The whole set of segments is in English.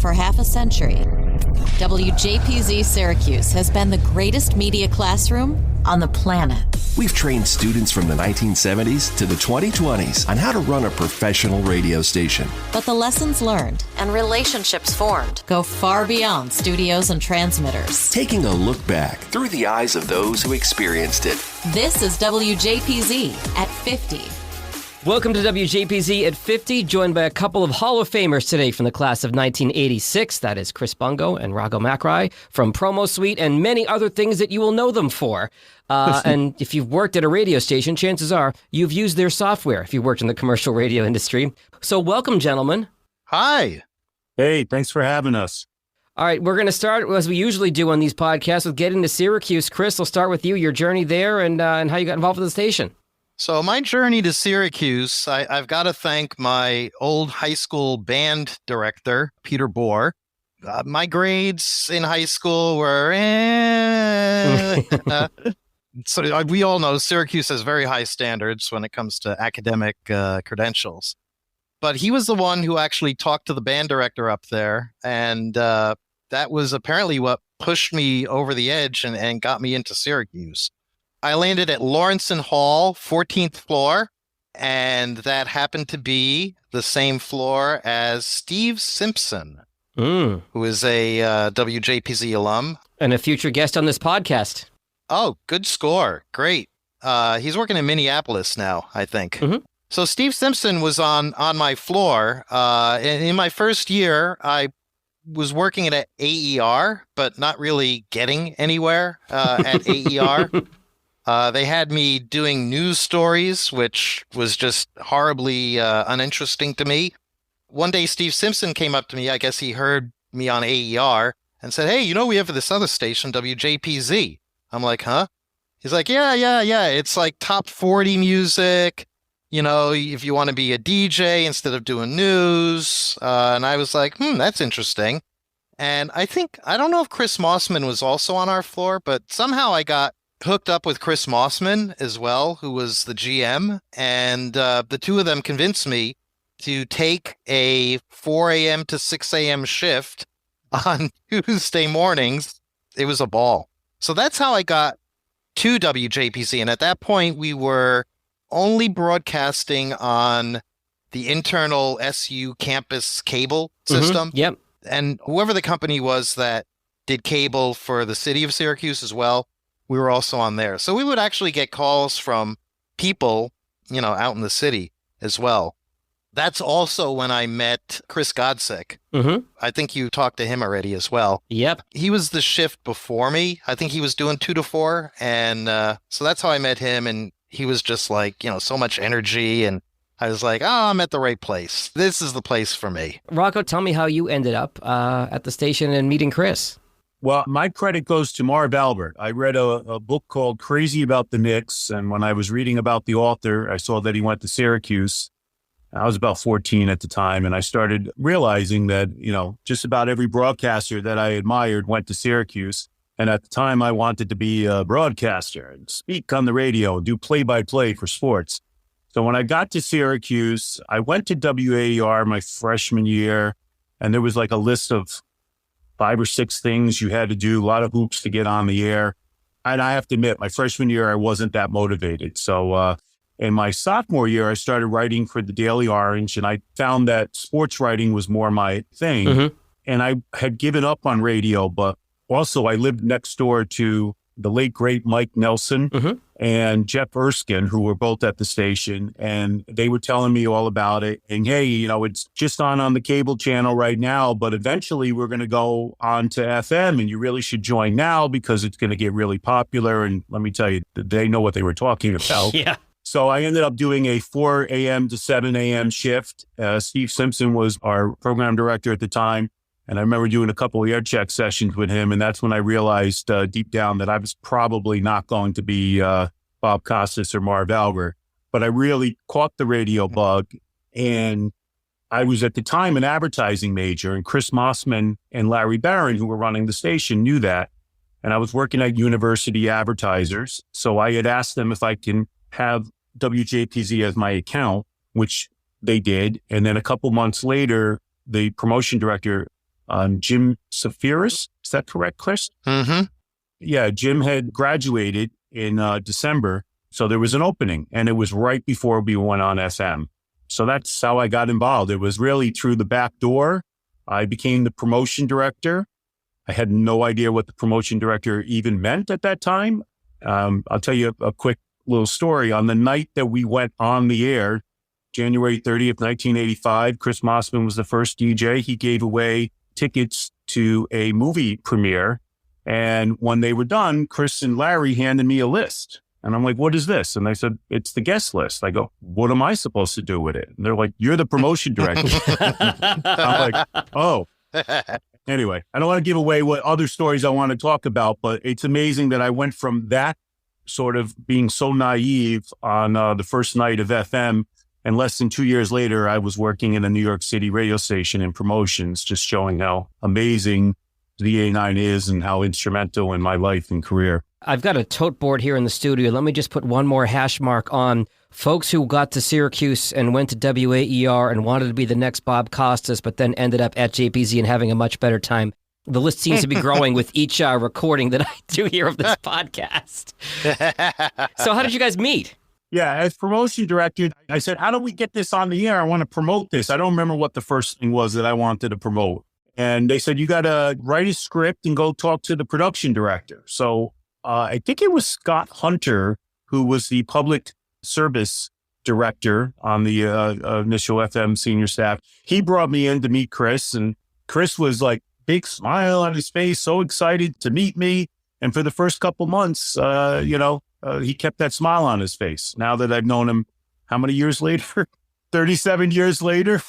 For half a century, WJPZ Syracuse has been the greatest media classroom on the planet. We've trained students from the 1970s to the 2020s on how to run a professional radio station. But the lessons learned and relationships formed go far beyond studios and transmitters. Taking a look back through the eyes of those who experienced it. This is WJPZ at 50. Welcome to WJPZ at 50, joined by a couple of Hall of Famers today from the class of 1986. That is Chris Bungo and Rocco Macri from Promosuite and many other things that you will know them for. And if you've worked at a radio station, chances are you've used their software if you worked in the commercial radio industry. So welcome, gentlemen. Hi. Hey, thanks for having us. All right, we're going to start, as we usually do on these podcasts, with getting to Syracuse. Chris, we'll start with you, your journey there and how you got involved with the station. So my journey to Syracuse, I've got to thank my old high school band director, Peter Bohr. My grades in high school were, so we all know Syracuse has very high standards when it comes to academic credentials. But he was the one who actually talked to the band director up there. And that was apparently what pushed me over the edge and got me into Syracuse. I landed at Lawrence and Hall, 14th floor, and that happened to be the same floor as Steve Simpson, who is a WJPZ alum. And a future guest on this podcast. Oh, good score. Great. He's working in Minneapolis now, I think. Mm-hmm. So Steve Simpson was on my floor. In my first year, I was working at AER, but not really getting anywhere at AER. They had me doing news stories, which was just horribly uninteresting to me. One day, Steve Simpson came up to me. I guess he heard me on AER and said, "Hey, we have this other station, WJPZ." I'm like, "Huh?" He's like, yeah. It's like top 40 music, if you want to be a DJ instead of doing news. And I was like, that's interesting. And I don't know if Chris Mossman was also on our floor, but somehow I got hooked up with Chris Mossman as well, who was the GM, and the two of them convinced me to take a 4 a.m. to 6 a.m. shift on Tuesday mornings. It was a ball. So that's how I got to WJPZ, and at that point, we were only broadcasting on the internal SU campus cable system. Mm-hmm. Yep. And whoever the company was that did cable for the city of Syracuse as well, we were also on there. So we would actually get calls from people, out in the city as well. That's also when I met Chris Godsick. Mm-hmm. I think you talked to him already as well. Yep. He was the shift before me. I think he was doing 2 to 4. And so that's how I met him. And he was just like, so much energy. And I was like, I'm at the right place. This is the place for me. Rocco, tell me how you ended up at the station and meeting Chris. Well, my credit goes to Marv Albert. I read a book called Crazy About the Knicks, and when I was reading about the author, I saw that he went to Syracuse. I was about 14 at the time, and I started realizing that, just about every broadcaster that I admired went to Syracuse. And at the time, I wanted to be a broadcaster and speak on the radio, do play-by-play for sports. So when I got to Syracuse, I went to WAER my freshman year, and there was like a list of 5 or 6 things you had to do, a lot of hoops to get on the air. And I have to admit, my freshman year, I wasn't that motivated. So in my sophomore year, I started writing for the Daily Orange, and I found that sports writing was more my thing. Mm-hmm. And I had given up on radio, but also I lived next door to the late, great Mike Nelson and Jeff Erskine, who were both at the station, and they were telling me all about it. And hey, it's just on the cable channel right now, but eventually we're going to go on to FM, and you really should join now because it's going to get really popular. And let me tell you, they know what they were talking about. Yeah. So I ended up doing a 4 a.m. to 7 a.m. shift. Steve Simpson was our program director at the time. And I remember doing a couple of air check sessions with him. And that's when I realized deep down that I was probably not going to be Bob Costas or Marv Albert. But I really caught the radio bug. And I was at the time an advertising major. And Chris Mossman and Larry Barron, who were running the station, knew that. And I was working at University Advertisers. So I had asked them if I can have WJPZ as my account, which they did. And then a couple months later, the promotion director Jim Safiris. Is that correct, Chris? Mm-hmm. Yeah, Jim had graduated in December, so there was an opening, and it was right before we went on FM. So that's how I got involved. It was really through the back door. I became the promotion director. I had no idea what the promotion director even meant at that time. I'll tell you a quick little story. On the night that we went on the air, January 30th, 1985, Chris Mossman was the first DJ. He gave away tickets to a movie premiere. And when they were done, Chris and Larry handed me a list. And I'm like, what is this? And they said, it's the guest list. I go, what am I supposed to do with it? And they're like, you're the promotion director. I'm like, oh. Anyway, I don't want to give away what other stories I want to talk about, but it's amazing that I went from that sort of being so naive on the first night of FM. And less than 2 years later, I was working in a New York City radio station in promotions, just showing how amazing the A9 is and how instrumental in my life and career. I've got a tote board here in the studio. Let me just put one more hash mark on folks who got to Syracuse and went to WAER and wanted to be the next Bob Costas, but then ended up at JPZ and having a much better time. The list seems to be growing with each recording that I do here of this podcast. So how did you guys meet? Yeah, as promotion director, I said, how do we get this on the air? I want to promote this. I don't remember what the first thing was that I wanted to promote. And they said, you got to write a script and go talk to the production director. So I think it was Scott Hunter, who was the public service director on the initial FM senior staff. He brought me in to meet Chris, and Chris was like, big smile on his face, so excited to meet me. And for the first couple months, he kept that smile on his face. Now that I've known him, how many years later? 37 years later.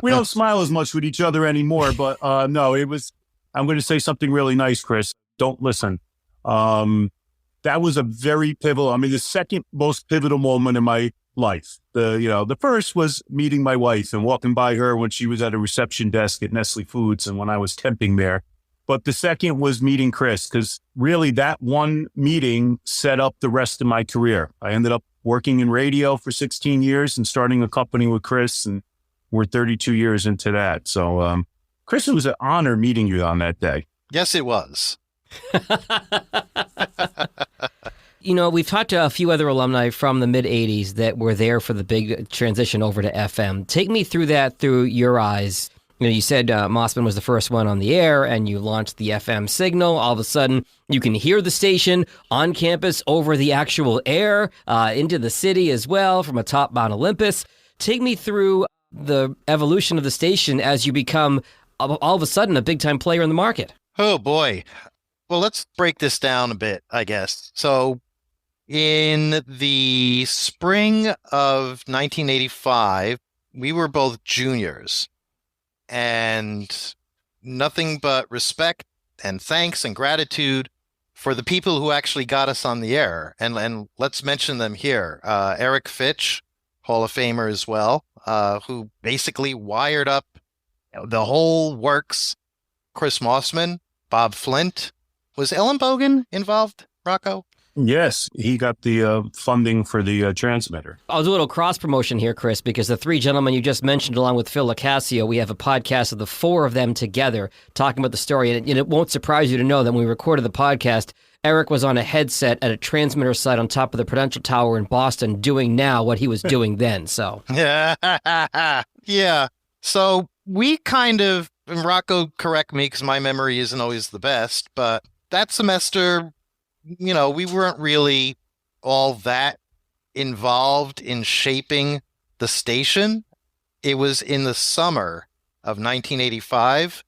We don't smile as much with each other anymore, but no, I'm going to say something really nice, Chris. Don't listen. That was a very pivotal, the second most pivotal moment in my life. The first was meeting my wife and walking by her when she was at a reception desk at Nestle Foods and when I was temping there. But the second was meeting Chris, because really that one meeting set up the rest of my career. I ended up working in radio for 16 years and starting a company with Chris, and we're 32 years into that. So, Chris, it was an honor meeting you on that day. Yes, it was. We've talked to a few other alumni from the mid-'80s that were there for the big transition over to FM. Take me through that through your eyes. You said Mossman was the first one on the air, and you launched the FM signal. All of a sudden, you can hear the station on campus over the actual air, into the city as well, from atop Mount Olympus. Take me through the evolution of the station as you become, all of a sudden, a big-time player in the market. Oh, boy. Well, let's break this down a bit, I guess. So, in the spring of 1985, we were both juniors. And nothing but respect and thanks and gratitude for the people who actually got us on the air. And let's mention them here. Eric Fitch, Hall of Famer as well, who basically wired up the whole works. Chris Mossman, Bob Flint. Was Ellen Bogan involved, Rocco? Yes, he got the funding for the transmitter. I'll do a little cross-promotion here, Chris, because the three gentlemen you just mentioned, along with Phil Locascio, we have a podcast of the four of them together talking about the story. And it won't surprise you to know that when we recorded the podcast, Eric was on a headset at a transmitter site on top of the Prudential Tower in Boston doing now what he was doing then. So yeah. So we kind of, and Rocco, correct me because my memory isn't always the best, but that semester, we weren't really all that involved in shaping the station. It was in the summer of 1985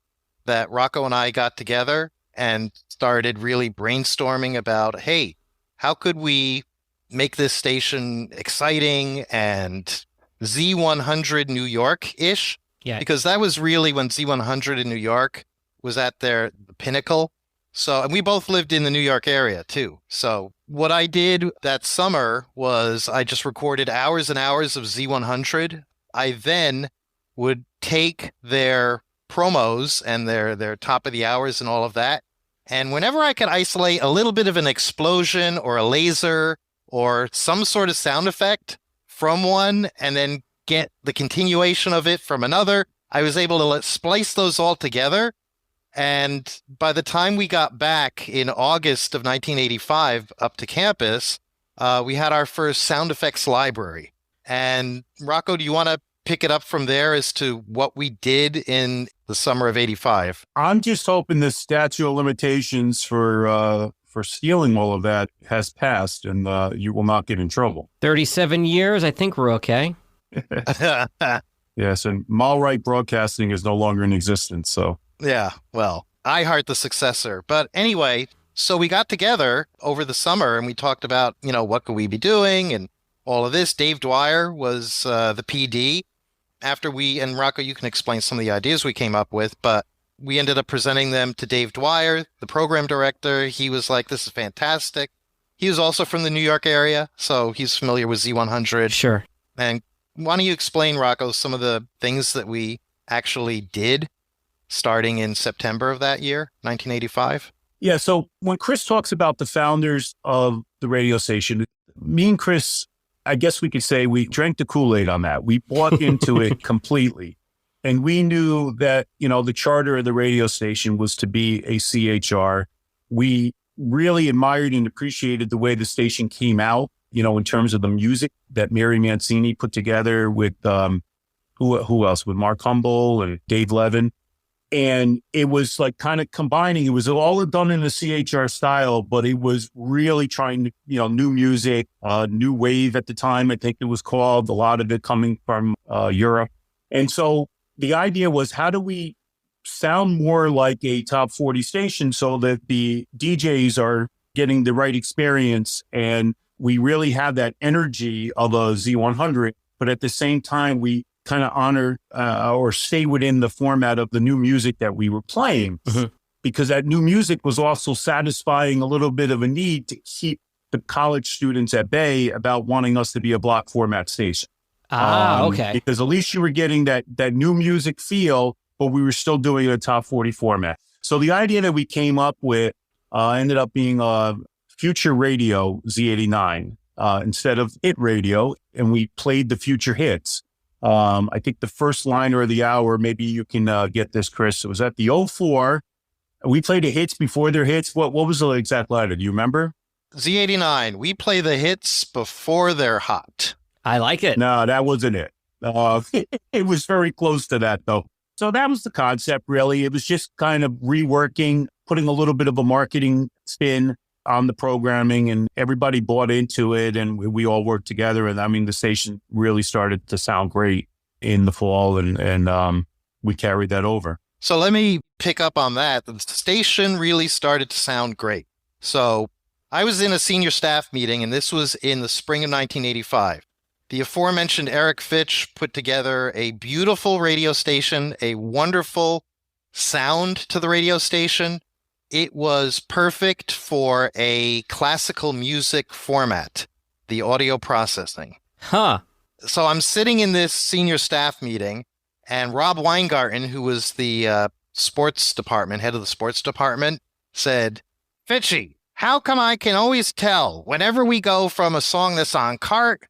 that Rocco and I got together and started really brainstorming about, hey, how could we make this station exciting and Z100 New York-ish? Yeah. Because that was really when Z100 in New York was at the pinnacle. So, and we both lived in the New York area too. So what I did that summer was I just recorded hours and hours of Z100. I then would take their promos and their top of the hours and all of that. And whenever I could isolate a little bit of an explosion or a laser or some sort of sound effect from one and then get the continuation of it from another, I was able to splice those all together. And by the time we got back in August of 1985 up to campus, we had our first sound effects library. And Rocco, do you want to pick it up from there as to what we did in the summer of 85? I'm just hoping the statute of limitations for stealing all of that has passed and you will not get in trouble. 37 years, I think we're okay. Yes, and Malright Broadcasting is no longer in existence, so. Yeah, well, iHeart the successor. But anyway, so we got together over the summer and we talked about, what could we be doing and all of this. Dave Dwyer was the PD. After and Rocco, you can explain some of the ideas we came up with, but we ended up presenting them to Dave Dwyer, the program director. He was like, this is fantastic. He was also from the New York area, so he's familiar with Z100. Sure. And why don't you explain, Rocco, some of the things that we actually did starting in September of that year, 1985? Yeah, so when Chris talks about the founders of the radio station, me and Chris, I guess we could say we drank the Kool-Aid on that. We bought into it completely. And we knew that, the charter of the radio station was to be a CHR. We really admired and appreciated the way the station came out, in terms of the music that Mary Mancini put together with, who else? With Mark Humble and Dave Levin. And it was like kind of combining, it was all done in a CHR style, but it was really trying to, new music, new wave at the time, I think it was called, a lot of it coming from Europe. And so the idea was, how do we sound more like a top 40 station so that the DJs are getting the right experience and we really have that energy of a Z100, but at the same time, we kind of honor or stay within the format of the new music that we were playing, because that new music was also satisfying a little bit of a need to keep the college students at bay about wanting us to be a block format station. Okay. Because at least you were getting that new music feel, but we were still doing a top 40 format. So the idea that we came up with ended up being Future Radio Z89 instead of Hit Radio, and we played the future hits. I think the first liner of the hour, maybe you can get this, Chris. It was at the 04. We played the hits before their hits. What was the exact liner? Do you remember? Z89. We play the hits before they're hot. I like it. No, that wasn't it. It was very close to that, though. So that was the concept, really. It was just kind of reworking, putting a little bit of a marketing spin on the programming, and everybody bought into it, and we all worked together. And I mean, the station really started to sound great in the fall, and we carried that over. So let me pick up on that. The station really started to sound great. So I was in a senior staff meeting, and this was in the spring of 1985. The aforementioned Eric Fitch put together a beautiful radio station, a wonderful sound to the radio station. It was perfect for a classical music format, the audio processing. Huh. So I'm sitting in this senior staff meeting, and Rob Weingarten, who was the sports department, head of the sports department, said, "Fitchy, how come I can always tell whenever we go from a song that's on cart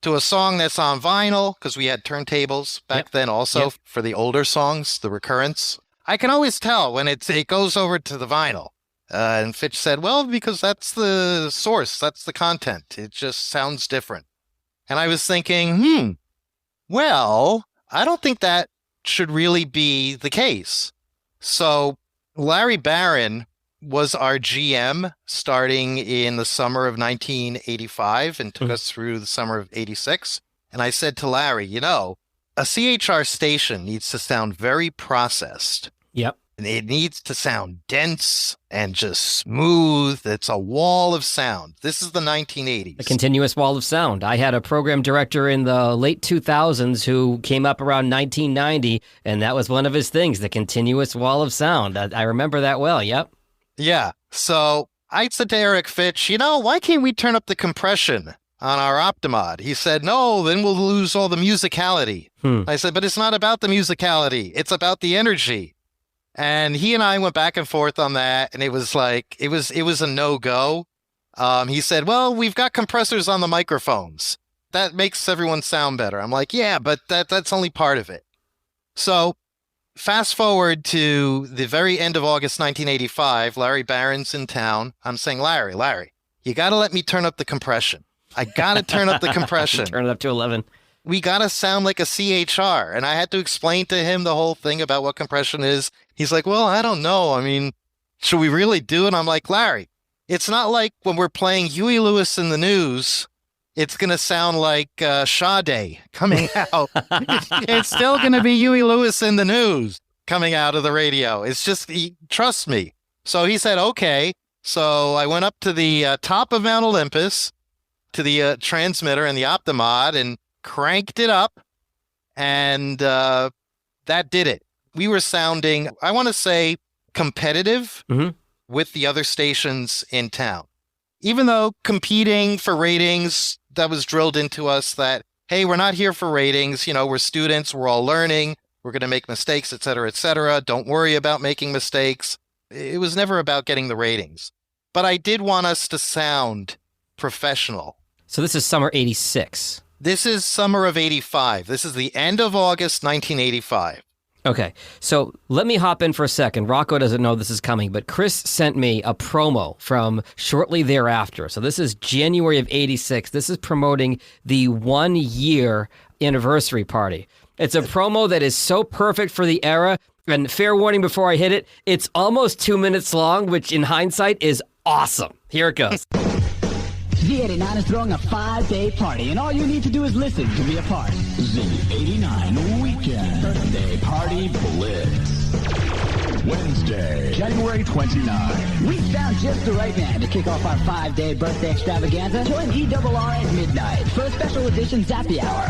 to a song that's on vinyl," because we had turntables back then also for the older songs, the recurrence. "I can always tell when it goes over to the vinyl." And Fitch said, "Well, because that's the source, that's the content. It just sounds different." And I was thinking, well, I don't think that should really be the case. So Larry Barron was our GM starting in the summer of 1985 and took us through the summer of 86. And I said to Larry, a CHR station needs to sound very processed. Yep. And it needs to sound dense and just smooth. It's a wall of sound. This is the 1980s. A continuous wall of sound. I had a program director in the late 2000s who came up around 1990, and that was one of his things, the continuous wall of sound. I remember that well, yep. Yeah. So I said to Eric Fitch, why can't we turn up the compression on our Optimod? He said, "No, then we'll lose all the musicality." I said, "But it's not about the musicality. It's about the energy." And he and I went back and forth on that, and it was like, it was a no-go. He said, "Well, we've got compressors on the microphones. That makes everyone sound better." I'm like, "Yeah, but that's only part of it." So fast forward to the very end of August 1985, Larry Barron's in town. I'm saying, Larry, you got to let me turn up the compression. I got to turn up the compression. Turn it up to 11. We got to sound like a CHR. And I had to explain to him the whole thing about what compression is. He's like, well, I don't know. I mean, should we really do it? I'm like, Larry, it's not like when we're playing Huey Lewis in the news, it's going to sound like Sade coming out. It's still going to be Huey Lewis in the news coming out of the radio. It's just, trust me. So he said, okay. So I went up to the top of Mount Olympus to the transmitter and the Optimod and cranked it up. And that did it. We were sounding, I want to say, competitive with the other stations in town. Even though competing for ratings, that was drilled into us that, hey, we're not here for ratings. You know, we're students. We're all learning. We're going to make mistakes, et cetera, et cetera. Don't worry about making mistakes. It was never about getting the ratings. But I did want us to sound professional. So this is summer 86. This is summer of 85. This is the end of August 1985. Okay, so let me hop in for a second. Rocco doesn't know this is coming, but Chris sent me a promo from shortly thereafter. So this is January of 86. This is promoting the 1-year anniversary party. It's a promo that is so perfect for the era. And fair warning before I hit it, it's almost 2 minutes long, which in hindsight is awesome. Here it goes. Z89 is throwing a 5-day party, and all you need to do is listen to be a part. Z89 Weekend Birthday Party Blitz. Wednesday, January 29. We found just the right man to kick off our 5-day birthday extravaganza. Join ERR at midnight for a special edition Zappy Hour.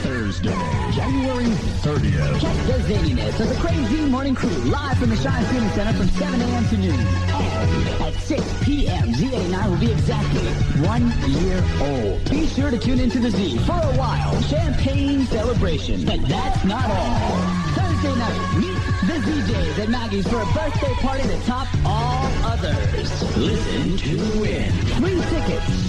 Thursday, January 30th. Catch the zaniness of the Crazy Morning Crew live from the Shine Student Center from 7 a.m. to noon. And at 6 p.m., Z89 will be exactly 1 year old. Be sure to tune into the Z for a wild champagne celebration. But that's not all. Thursday night, meet the ZJs at Maggie's for a birthday party to top all others. Listen to win. Free tickets.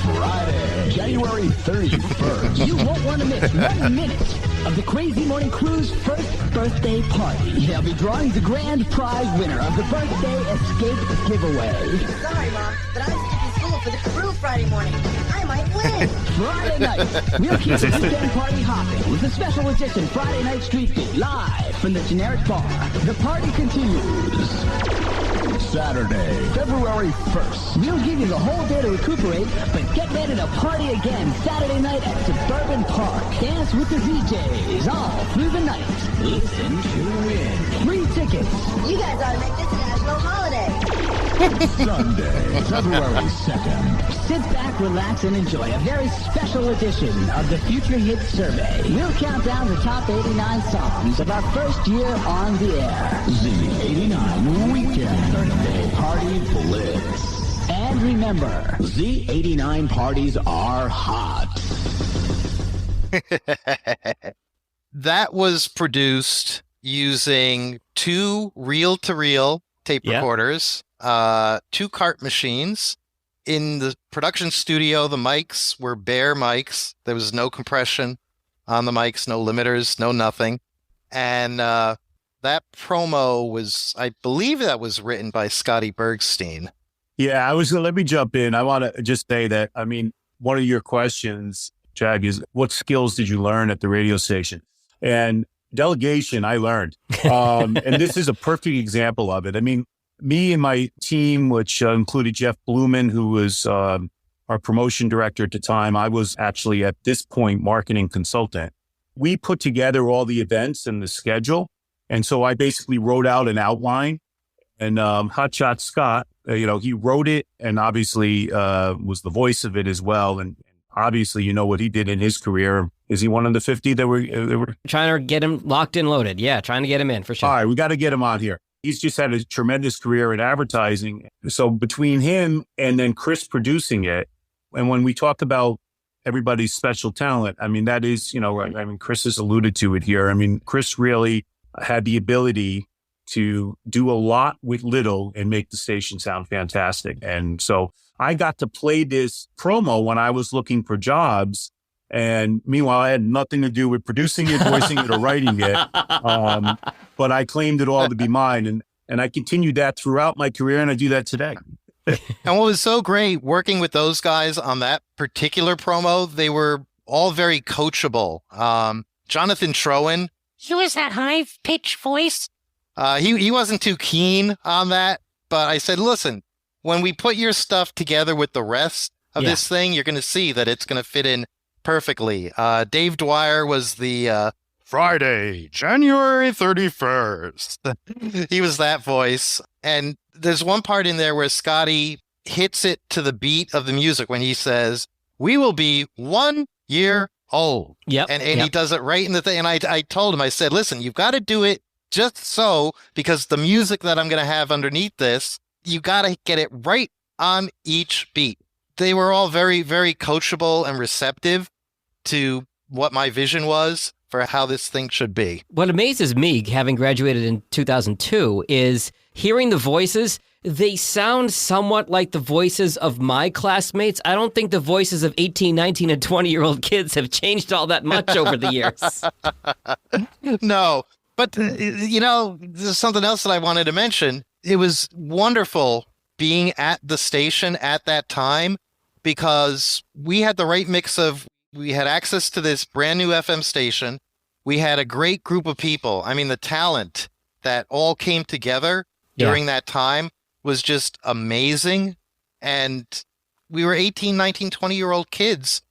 Friday, January 31st. You won't want to miss 1 minute of the Crazy Morning Crew's first birthday party. They'll be drawing the grand prize winner of the Birthday Escape giveaway. Sorry, Mom, but I'm skipping school for the crew Friday morning. I might win. Friday night, we'll keep the weekend party hopping with a special edition Friday Night Street Beat live from the generic bar. The party continues. Saturday, February 1st. We'll give you the whole day to recuperate, but get ready to party again Saturday night at Suburban Park. Dance with the ZJs all through the night. Listen to win. Free tickets. You guys ought to make this a national holiday. Sunday, February 2nd. Sit back, relax, and enjoy a very special edition of the Future Hits Survey. We'll count down the top 89 songs of our first year on the air. Z89 Weekend Birthday Party Blitz. And remember, Z89 parties are hot. That was produced using 2 reel-to-reel tape recorders, 2 cart machines. In the production studio, the mics were bare mics. There was no compression on the mics, no limiters, no nothing. And that promo was, I believe that was written by Scotty Bergstein. Yeah, let me jump in. I want to just say that, I mean, one of your questions, Jag, is what skills did you learn at the radio station? And delegation, I learned. And this is a perfect example of it. I mean, me and my team, which included Jeff Blumen, who was our promotion director at the time. I was actually at this point marketing consultant. We put together all the events and the schedule. And so I basically wrote out an outline, and Hotshot Scott, he wrote it and obviously was the voice of it as well. And obviously, you know what he did in his career. Is he one of the 50 that were trying to get him locked and loaded? Yeah, trying to get him in for sure. All right, we got to get him on here. He's just had a tremendous career in advertising. So between him and then Chris producing it, and when we talk about everybody's special talent, I mean, that is, Chris has alluded to it here. I mean, Chris really had the ability to do a lot with little and make the station sound fantastic. And so I got to play this promo when I was looking for jobs And meanwhile, I had nothing to do with producing it, voicing it, or writing it. But I claimed it all to be mine. And I continued that throughout my career, and I do that today. And what was so great working with those guys on that particular promo, they were all very coachable. Jonathan Trowan. He was that high-pitched voice. He wasn't too keen on that, but I said, listen, when we put your stuff together with the rest of this thing, you're going to see that it's going to fit in perfectly. Dave Dwyer was the Friday, January 31st. He was that voice. And there's one part in there where Scotty hits it to the beat of the music when he says, "We will be 1 year old." Yep. And he does it right in the thing. And I told him, I said, listen, you've got to do it just so, because the music that I'm going to have underneath this, you got to get it right on each beat. They were all very, very coachable and receptive to what my vision was for how this thing should be. What amazes me, having graduated in 2002, is hearing the voices. They sound somewhat like the voices of my classmates. I don't think the voices of 18, 19, and 20-year-old kids have changed all that much over the years. No, but, there's something else that I wanted to mention. It was wonderful being at the station at that time, because we had the right mix of, we had access to this brand new FM station. We had a great group of people. I mean, the talent that all came together during that time was just amazing. And we were 18, 19, 20-year-old kids,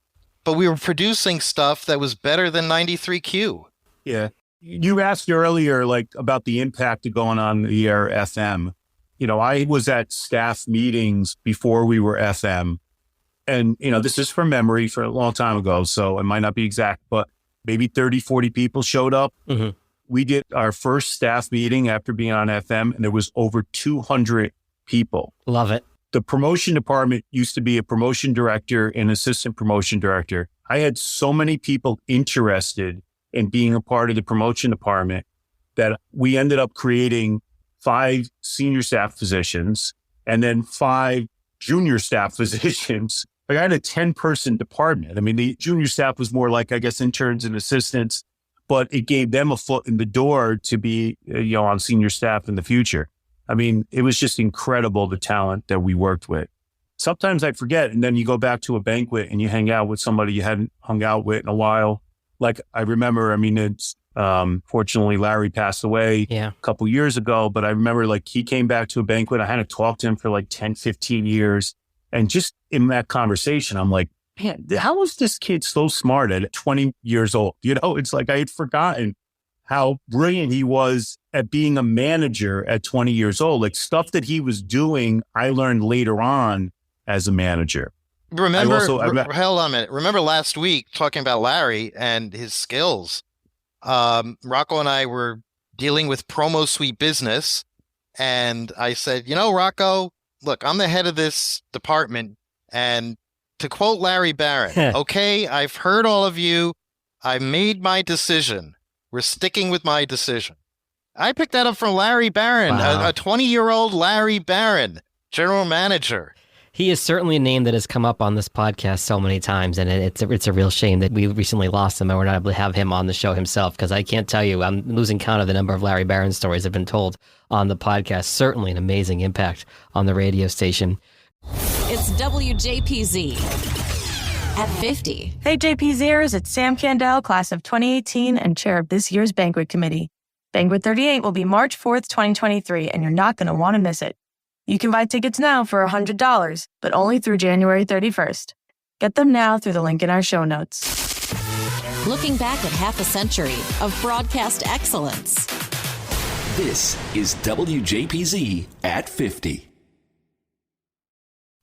but we were producing stuff that was better than 93Q. Yeah. You asked earlier, about the impact of going on the air FM. I was at staff meetings before we were FM. And, this is from memory for a long time ago, so it might not be exact, but maybe 30, 40 people showed up. Mm-hmm. We did our first staff meeting after being on FM, and there was over 200 people. Love it. The promotion department used to be a promotion director and assistant promotion director. I had so many people interested in being a part of the promotion department that we ended up creating 5 senior staff positions and then 5 junior staff positions. I had a 10-person department. I mean, the junior staff was more like, I guess, interns and assistants, but it gave them a foot in the door to be, on senior staff in the future. I mean, it was just incredible, the talent that we worked with. Sometimes I forget, and then you go back to a banquet and you hang out with somebody you hadn't hung out with in a while. Like I remember, it's fortunately Larry passed away a couple years ago, but I remember he came back to a banquet. I hadn't talked to him for 10, 15 years. And just in that conversation, I'm like, man, how was this kid so smart at 20 years old? It's like I had forgotten how brilliant he was at being a manager at 20 years old. Stuff that he was doing, I learned later on as a manager. Hold on a minute. Remember last week talking about Larry and his skills? Rocco and I were dealing with Promosuite business, and I said, Rocco, look, I'm the head of this department, and to quote Larry Barron, okay, I've heard all of you. I made my decision. We're sticking with my decision. I picked that up from Larry Barron, a 20-year-old Larry Barron, general manager. He is certainly a name that has come up on this podcast so many times, and it's a real shame that we recently lost him and we're not able to have him on the show himself, because I can't tell you, I'm losing count of the number of Larry Barron stories that have been told on the podcast. Certainly an amazing impact on the radio station. It's WJPZ at 50. Hey JPZers, it's Sam Candell, class of 2018 and chair of this year's banquet committee. Banquet 38 will be March 4th, 2023, and you're not going to want to miss it. You can buy tickets now for $100, but only through January 31st. Get them now through the link in our show notes. Looking back at half a century of broadcast excellence. This is WJPZ at 50.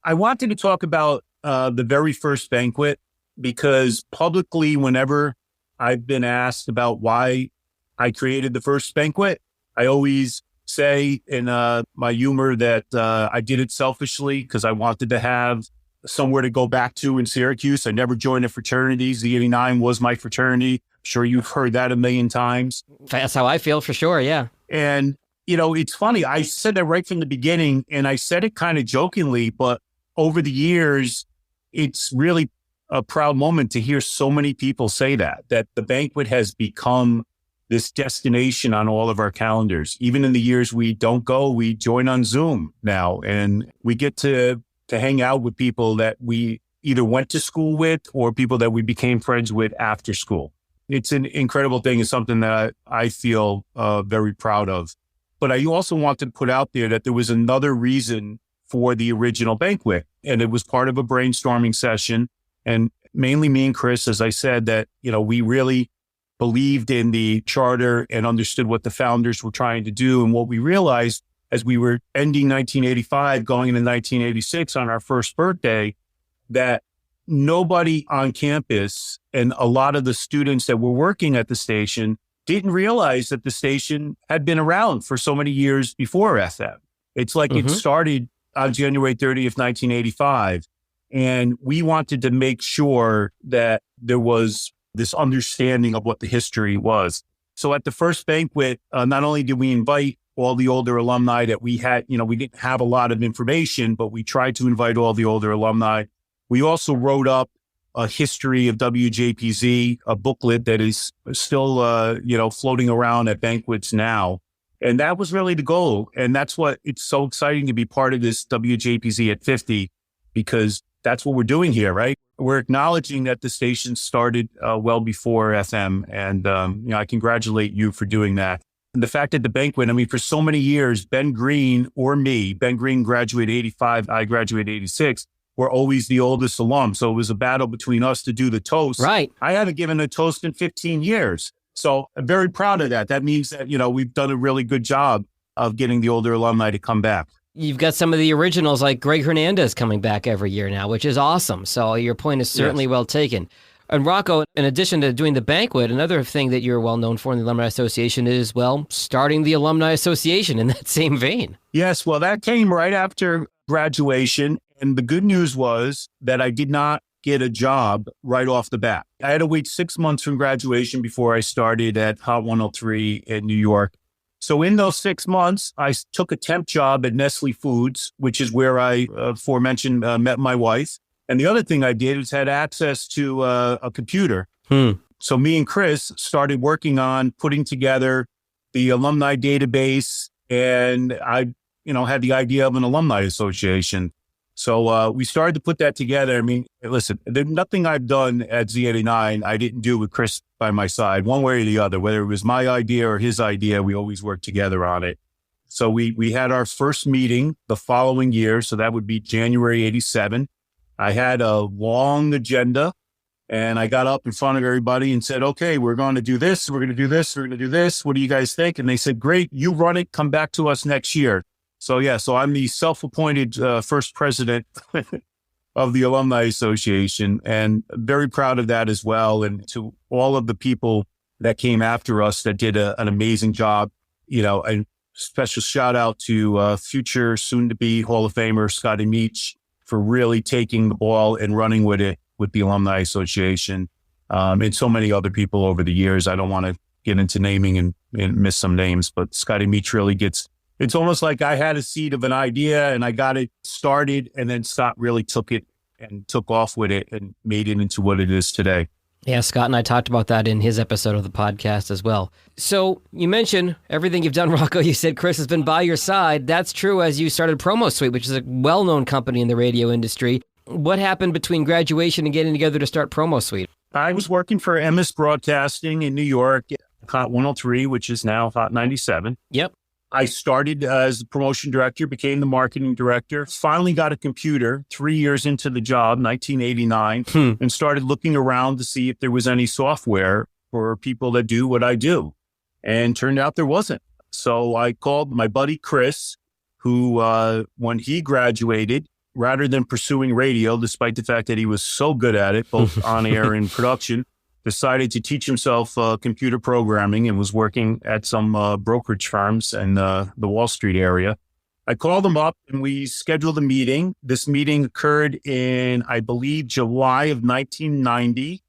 I wanted to talk about the very first banquet, because publicly, whenever I've been asked about why I created the first banquet, I always say in my humor that I did it selfishly because I wanted to have somewhere to go back to in Syracuse. I never joined a fraternity. Z89 was my fraternity. I'm sure you've heard that a million times. That's how I feel for sure, yeah. And, it's funny. I said that right from the beginning, and I said it kind of jokingly, but over the years, it's really a proud moment to hear so many people say that the banquet has become this destination on all of our calendars. Even in the years we don't go, we join on Zoom now, and we get to hang out with people that we either went to school with or people that we became friends with after school. It's an incredible thing. It's something that I feel very proud of. But I also want to put out there that there was another reason for the original banquet, and it was part of a brainstorming session. And mainly me and Chris, as I said, that, we really believed in the charter and understood what the founders were trying to do. And what we realized as we were ending 1985, going into 1986 on our first birthday, that nobody on campus and a lot of the students that were working at the station didn't realize that the station had been around for so many years before FM. It's like it started on January 30th, 1985. And we wanted to make sure that there was this understanding of what the history was. So at the first banquet, not only did we invite all the older alumni that we had, we didn't have a lot of information, but we tried to invite all the older alumni. We also wrote up a history of WJPZ, a booklet that is still, floating around at banquets now. And that was really the goal. And that's what it's so exciting to be part of this WJPZ at 50, because that's what we're doing here, right? We're acknowledging that the station started well before FM. And, I congratulate you for doing that. And the fact that the banquet, for so many years, Ben Green graduated 85, I graduated 86. We're always the oldest alum. So it was a battle between us to do the toast. Right. I haven't given a toast in 15 years. So I'm very proud of that. That means that, we've done a really good job of getting the older alumni to come back. You've got some of the originals like Greg Hernandez coming back every year now, which is awesome. So your point is certainly well taken. And Rocco, in addition to doing the banquet, another thing that you're well known for in the Alumni Association is, starting the Alumni Association in that same vein. Yes, well, that came right after graduation. And the good news was that I did not get a job right off the bat. I had to wait 6 months from graduation before I started at Hot 103 in New York. So in those 6 months, I took a temp job at Nestle Foods, which is where I, aforementioned, met my wife. And the other thing I did was had access to a computer. So me and Chris started working on putting together the alumni database, and I, had the idea of an alumni association. So we started to put that together. Listen, there's nothing I've done at Z89 I didn't do with Chris by my side, one way or the other. Whether it was my idea or his idea, we always worked together on it. So we had our first meeting the following year. So that would be January 87. I had a long agenda, and I got up in front of everybody and said, okay, we're going to do this. We're going to do this. We're going to do this. What do you guys think? And they said, great, you run it. Come back to us next year. So I'm the self-appointed first president of the Alumni Association, and very proud of that as well. And to all of the people that came after us that did an amazing job, and special shout out to future soon-to-be Hall of Famer Scotty Meach for really taking the ball and running with it with the Alumni Association, and so many other people over the years. I don't want to get into naming and miss some names, but Scotty Meach really it's almost like I had a seed of an idea and I got it started, and then Scott really took it and took off with it and made it into what it is today. Yeah, Scott and I talked about that in his episode of the podcast as well. So you mentioned everything you've done, Rocco. You said Chris has been by your side. That's true as you started Promosuite, which is a well-known company in the radio industry. What happened between graduation and getting together to start Promosuite? I was working for Emmis Broadcasting in New York, Hot 103, which is now Hot 97. Yep. I started as the promotion director, became the marketing director, finally got a computer 3 years into the job, 1989, and started looking around to see if there was any software for people that do what I do. And turned out there wasn't. So I called my buddy Chris, who, when he graduated, rather than pursuing radio, despite the fact that he was so good at it, both on air and production, decided to teach himself computer programming and was working at some brokerage firms in the Wall Street area. I called him up and we scheduled a meeting. This meeting occurred in, I believe, July of 1990,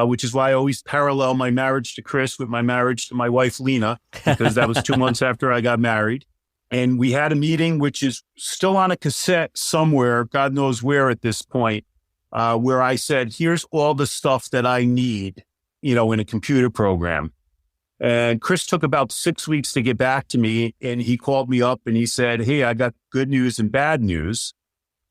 which is why I always parallel my marriage to Chris with my marriage to my wife, Lena, because that was 2 months after I got married. And we had a meeting, which is still on a cassette somewhere, God knows where at this point. where I said, here's all the stuff that I need, in a computer program. And Chris took about 6 weeks to get back to me, and he called me up and he said, hey, I got good news and bad news.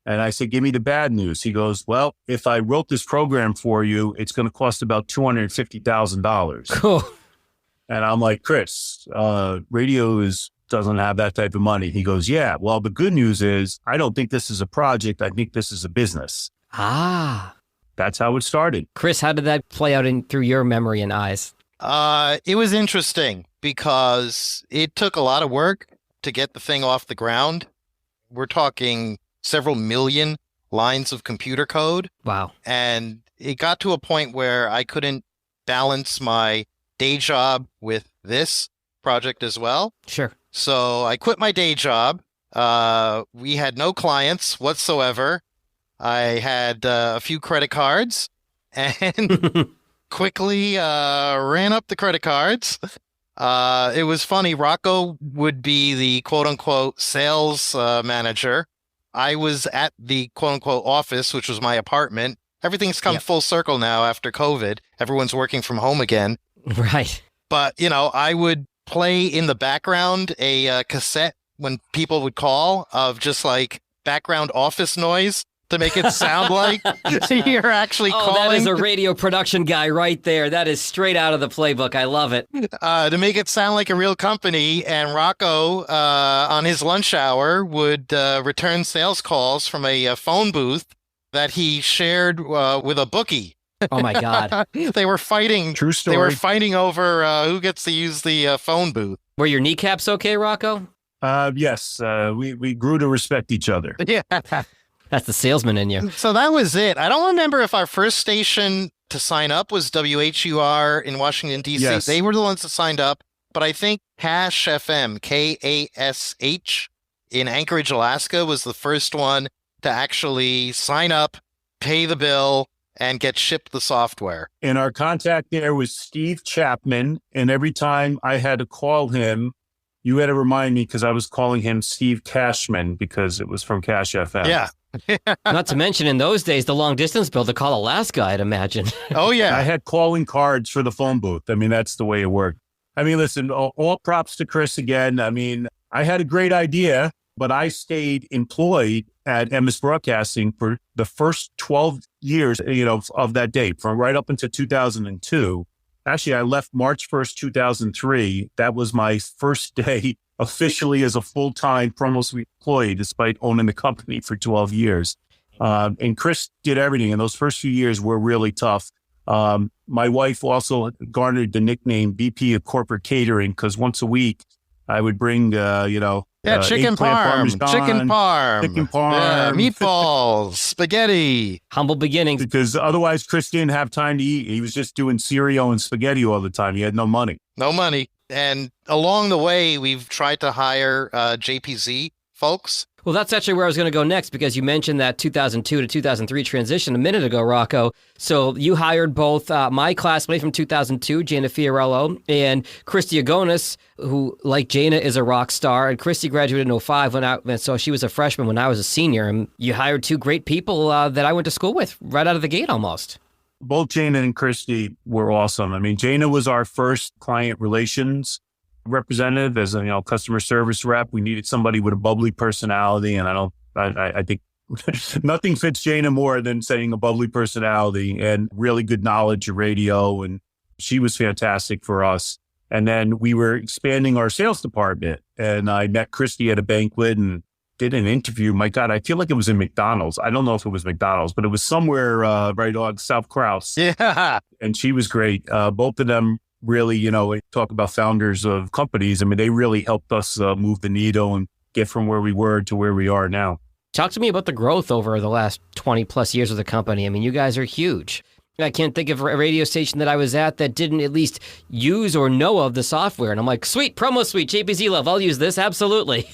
And I said, give me the bad news. He goes, well, if I wrote this program for you, it's going to cost about $250,000. Cool. And I'm like, Chris, radio doesn't have that type of money. He goes, yeah, well, the good news is I don't think this is a project. I think this is a business. Ah. That's how it started. Chris, how did that play out through your memory and eyes? It was interesting because it took a lot of work to get the thing off the ground. We're talking several million lines of computer code. Wow. And it got to a point where I couldn't balance my day job with this project as well. Sure. So I quit my day job. We had no clients whatsoever. I had a few credit cards and quickly ran up the credit cards. It was funny. Rocco would be the quote unquote sales manager. I was at the quote unquote office, which was my apartment. Everything's come full circle now after COVID. Everyone's working from home again. Right. But, I would play in the background a cassette when people would call of just like background office noise to make it sound like you're actually calling. That is a radio production guy right there. That is straight out of the playbook. I love it. To make it sound like a real company. And Rocco, on his lunch hour, would return sales calls from a phone booth that he shared with a bookie. Oh, my God. They were fighting. True story. They were fighting over who gets to use the phone booth. Were your kneecaps okay, Rocco? Yes. We grew to respect each other. Yeah. That's the salesman in you. So that was it. I don't remember if our first station to sign up was WHUR in Washington, D.C. Yes. They were the ones that signed up. But I think Kash FM, Kash, in Anchorage, Alaska, was the first one to actually sign up, pay the bill, and get shipped the software. And our contact there was Steve Chapman. And every time I had to call him, you had to remind me because I was calling him Steve Cashman because it was from Kash FM. Yeah. Not to mention in those days, the long distance bill to call Alaska, I'd imagine. Oh, yeah. I had calling cards for the phone booth. I mean, that's the way it worked. I mean, listen, all props to Chris again. I mean, I had a great idea, but I stayed employed at Emmis Broadcasting for the first 12 years, of that date, from right up until 2002. Actually, I left March 1st, 2003. That was my first day officially as a full-time Promosuite employee, despite owning the company for 12 years. And Chris did everything. And those first few years were really tough. My wife also garnered the nickname VP of Corporate Catering because once a week I would bring, chicken parm, meatballs, spaghetti. Humble beginnings. Because otherwise Chris didn't have time to eat. He was just doing cereal and spaghetti all the time. He had no money. No money. And along the way, we've tried to hire JPZ folks. Well, that's actually where I was going to go next because you mentioned that 2002 to 2003 transition a minute ago, Rocco. So you hired both my classmate from 2002, Jana Fiorello, and Christy Agonis, who, like Jana, is a rock star. And Christy graduated in 2005, so she was a freshman when I was a senior. And you hired two great people that I went to school with right out of the gate almost. Both Jana and Christy were awesome. I mean, Jana was our first client relations representative as a customer service rep. We needed somebody with a bubbly personality, and I think nothing fits Jana more than saying a bubbly personality and really good knowledge of radio. And she was fantastic for us. And then we were expanding our sales department, and I met Christy at a banquet and did an interview. My God, I feel like it was in McDonald's. I don't know if it was McDonald's, but it was somewhere right on South Krause. Yeah. And she was great. Both of them really, talk about founders of companies. I mean, they really helped us move the needle and get from where we were to where we are now. Talk to me about the growth over the last 20 plus years of the company. I mean, you guys are huge. I can't think of a radio station that I was at that didn't at least use or know of the software. And I'm like, sweet, Promosuite, JPZ love, I'll use this. Absolutely.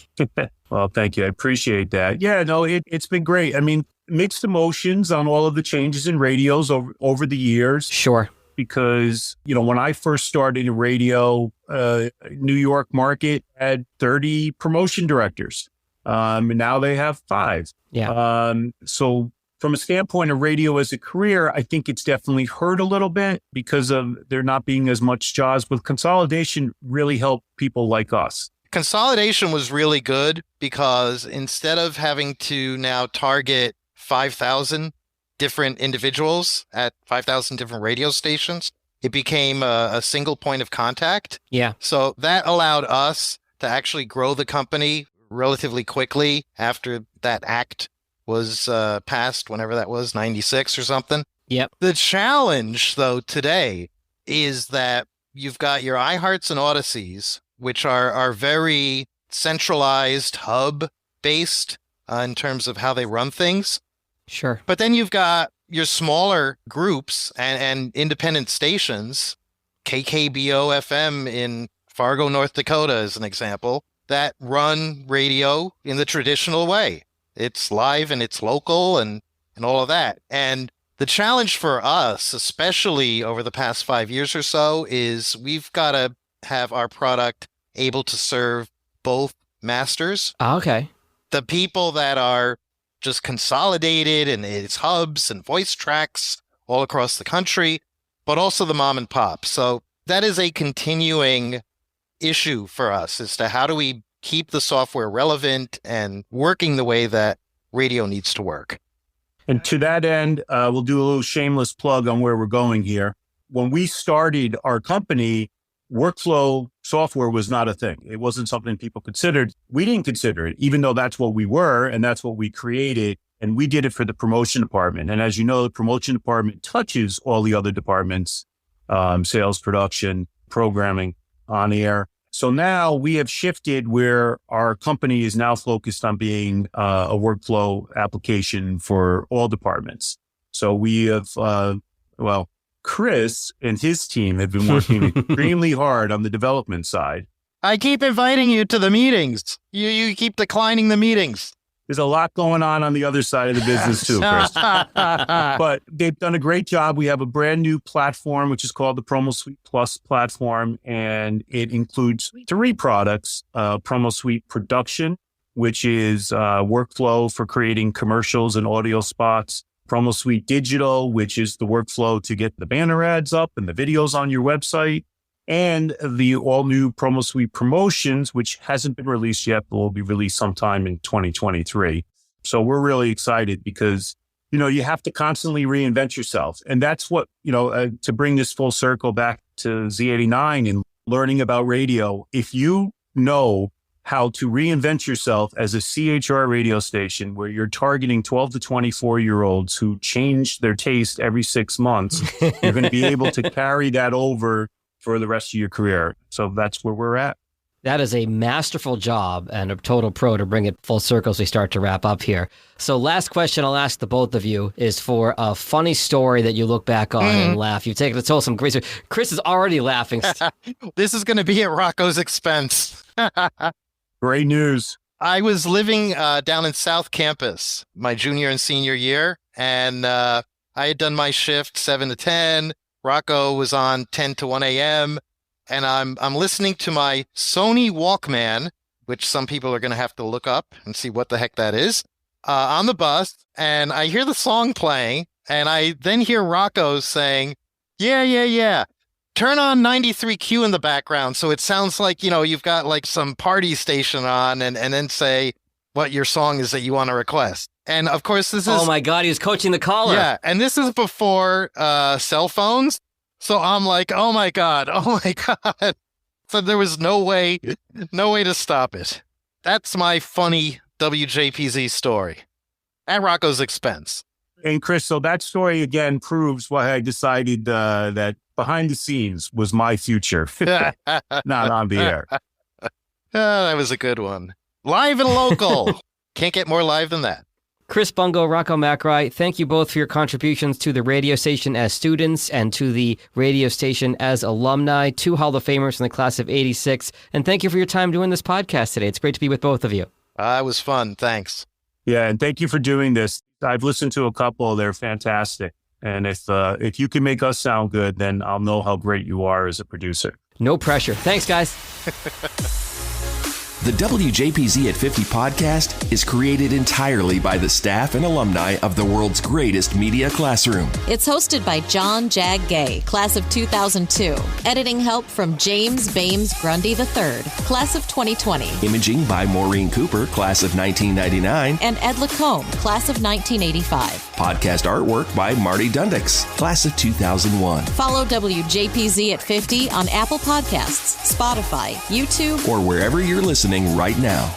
Well, thank you. I appreciate that. Yeah, no, it's been great. I mean, mixed emotions on all of the changes in radios over the years. Sure. Because, when I first started in radio, New York market had 30 promotion directors. And now they have 5. Yeah. So from a standpoint of radio as a career, I think it's definitely hurt a little bit because of there not being as much jobs, but consolidation really helped people like us. Consolidation was really good because instead of having to now target 5,000 different individuals at 5,000 different radio stations, it became a single point of contact. Yeah. So that allowed us to actually grow the company relatively quickly after that act was passed, whenever that was, 96 or something. Yep. The challenge, though, today is that you've got your iHearts and Odysseys, which are very centralized, hub-based in terms of how they run things. Sure. But then you've got your smaller groups and independent stations, KKBO FM in Fargo, North Dakota, as an example, that run radio in the traditional way. It's live and it's local and all of that. And the challenge for us, especially over the past 5 years or so, is we've got to have our product able to serve both masters. Okay. The people that are just consolidated and it's hubs and voice tracks all across the country, but also the mom and pop. So that is a continuing issue for us as to how do we keep the software relevant and working the way that radio needs to work. And to that end, we'll do a little shameless plug on where we're going here. When we started our company, workflow software was not a thing. It wasn't something people considered. We didn't consider it, even though that's what we were and that's what we created. And we did it for the promotion department. And as you know, the promotion department touches all the other departments, sales, production, programming, on air. So now we have shifted where our company is now focused on being a workflow application for all departments. So we have, Chris and his team have been working extremely hard on the development side. I keep inviting you to the meetings. You keep declining the meetings. There's a lot going on the other side of the business too, Chris. But they've done a great job. We have a brand new platform, which is called the Promosuite Plus platform, and it includes 3 products. Promosuite Production, which is workflow for creating commercials and audio spots. Promosuite Digital, which is the workflow to get the banner ads up and the videos on your website. And the all-new Promosuite Promotions, which hasn't been released yet, but will be released sometime in 2023. So we're really excited because, you have to constantly reinvent yourself. And that's what, to bring this full circle back to Z89 and learning about radio, if you know how to reinvent yourself as a CHR radio station where you're targeting 12 to 24-year-olds who change their taste every 6 months, you're going to be able to carry that over for the rest of your career. So that's where we're at. That is a masterful job and a total pro to bring it full circle as we start to wrap up here. So last question I'll ask the both of you is for a funny story that you look back on and laugh. You've taken to tell some great stories. Chris is already laughing. This is going to be at Rocco's expense. Great news. I was living down in South Campus my junior and senior year, and I had done my shift 7 to 10. Rocco was on 10 to 1 a.m. and I'm listening to my Sony Walkman, which some people are going to have to look up and see what the heck that is, on the bus. And I hear the song playing, and I then hear Rocco saying, yeah. Turn on 93Q in the background so it sounds like, you've got like some party station on, and then say what your song is that you want to request. And of course, this is... Oh my God, he was coaching the caller. Yeah, and this is before cell phones. So I'm like, oh my God. So there was no way to stop it. That's my funny WJPZ story at Rocco's expense. And Chris, so that story again proves why I decided that behind the scenes was my future, not on the air. That was a good one. Live and local. Can't get more live than that. Chris Bungo, Rocco Macri, thank you both for your contributions to the radio station as students and to the radio station as alumni, 2 Hall of Famers in the class of 86. And thank you for your time doing this podcast today. It's great to be with both of you. It was fun. Thanks. Yeah, and thank you for doing this. I've listened to a couple. They're fantastic. And if you can make us sound good, then I'll know how great you are as a producer. No pressure. Thanks, guys. The WJPZ at 50 podcast is created entirely by the staff and alumni of the world's greatest media classroom. It's hosted by John Jag Gay, class of 2002. Editing help from James Bames Grundy III, class of 2020. Imaging by Maureen Cooper, class of 1999. And Ed Lacombe, class of 1985. Podcast artwork by Marty Dundix, class of 2001. Follow WJPZ at 50 on Apple Podcasts, Spotify, YouTube, or wherever you're listening right now.